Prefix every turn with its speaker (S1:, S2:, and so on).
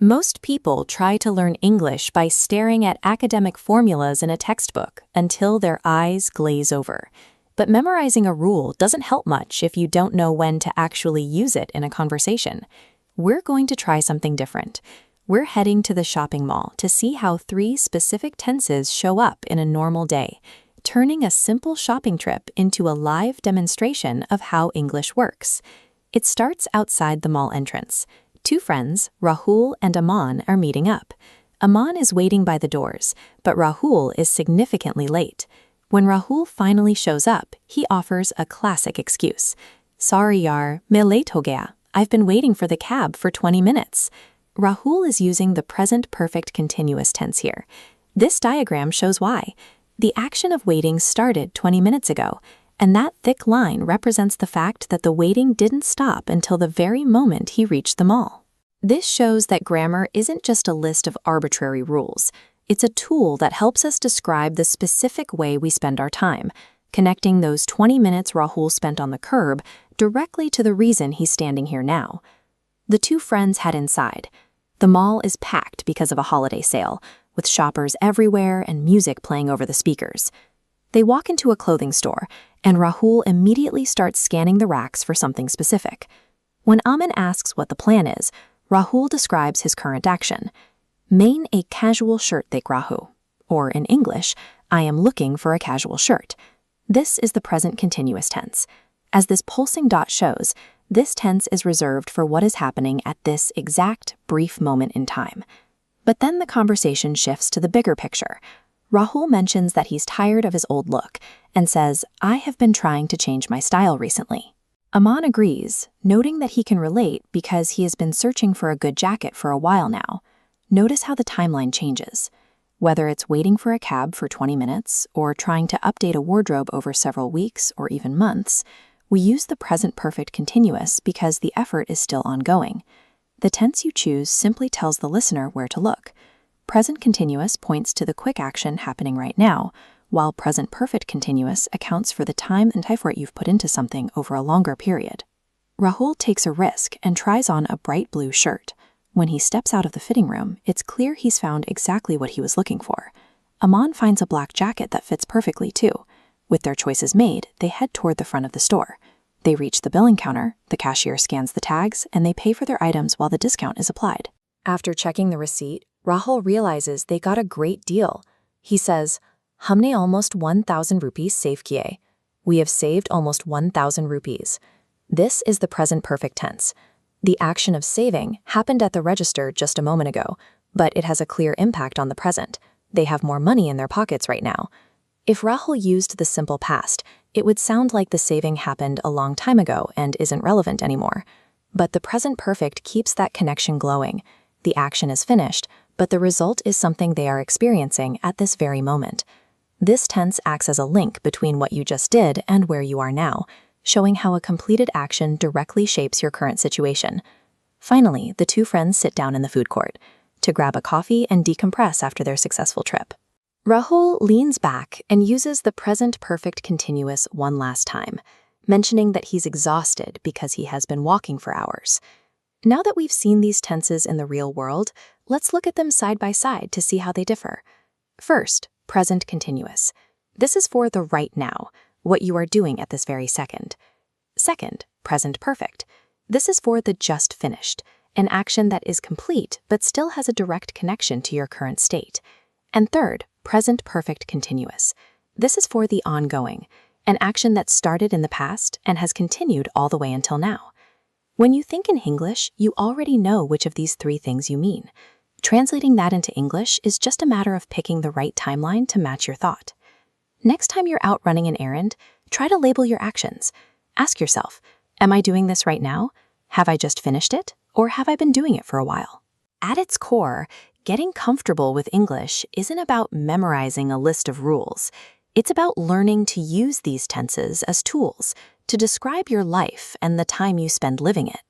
S1: Most people try to learn English by staring at academic formulas in a textbook until their eyes glaze over. But memorizing a rule doesn't help much if you don't know when to actually use it in a conversation. We're going to try something different. We're heading to the shopping mall to see how 3 specific tenses show up in a normal day, turning a simple shopping trip into a live demonstration of how English works. It starts outside the mall entrance. 2 friends, Rahul and Aman, are meeting up. Aman is waiting by the doors, but Rahul is significantly late. When Rahul finally shows up, he offers a classic excuse. Sorry yaar, main late ho gaya. I've been waiting for the cab for 20 minutes. Rahul is using the present perfect continuous tense here. This diagram shows why. The action of waiting started 20 minutes ago, and that thick line represents the fact that the waiting didn't stop until the very moment he reached the mall. This shows that grammar isn't just a list of arbitrary rules. It's a tool that helps us describe the specific way we spend our time, connecting those 20 minutes Rahul spent on the curb directly to the reason he's standing here now. The 2 friends head inside. The mall is packed because of a holiday sale, with shoppers everywhere and music playing over the speakers. They walk into a clothing store, and Rahul immediately starts scanning the racks for something specific. When Aman asks what the plan is, Rahul describes his current action. Main a casual shirt dekh rahu, or in English, I am looking for a casual shirt. This is the present continuous tense. As this pulsing dot shows, this tense is reserved for what is happening at this exact brief moment in time. But then the conversation shifts to the bigger picture. Rahul mentions that he's tired of his old look and says, I have been trying to change my style recently. Aman agrees, noting that he can relate because he has been searching for a good jacket for a while now. Notice how the timeline changes. Whether it's waiting for a cab for 20 minutes or trying to update a wardrobe over several weeks or even months, we use the present perfect continuous because the effort is still ongoing. The tense you choose simply tells the listener where to look. Present continuous points to the quick action happening right now, while present perfect continuous accounts for the time and effort you've put into something over a longer period. Rahul takes a risk and tries on a bright blue shirt. When he steps out of the fitting room, it's clear he's found exactly what he was looking for. Aman finds a black jacket that fits perfectly too. With their choices made, they head toward the front of the store. They reach the billing counter, the cashier scans the tags, and they pay for their items while the discount is applied. After checking the receipt, Rahul realizes they got a great deal. He says, Humne almost 1,000 rupees save kiye. We have saved almost 1,000 rupees. This is the present perfect tense. The action of saving happened at the register just a moment ago, but it has a clear impact on the present. They have more money in their pockets right now. If Rahul used the simple past, it would sound like the saving happened a long time ago and isn't relevant anymore. But the present perfect keeps that connection glowing. The action is finished, but the result is something they are experiencing at this very moment. This tense acts as a link between what you just did and where you are now, showing how a completed action directly shapes your current situation. Finally, the 2 friends sit down in the food court to grab a coffee and decompress after their successful trip. Rahul leans back and uses the present perfect continuous one last time, mentioning that he's exhausted because he has been walking for hours. Now that we've seen these tenses in the real world, let's look at them side by side to see how they differ. First, present continuous. This is for the right now, what you are doing at this very second. Second, present perfect. This is for the just finished, an action that is complete but still has a direct connection to your current state. And third, present perfect continuous. This is for the ongoing, an action that started in the past and has continued all the way until now. When you think in Hinglish, you already know which of these 3 things you mean. Translating that into English is just a matter of picking the right timeline to match your thought. Next time you're out running an errand, try to label your actions. Ask yourself, am I doing this right now? Have I just finished it? Or have I been doing it for a while? At its core, getting comfortable with English isn't about memorizing a list of rules. It's about learning to use these tenses as tools to describe your life and the time you spend living it.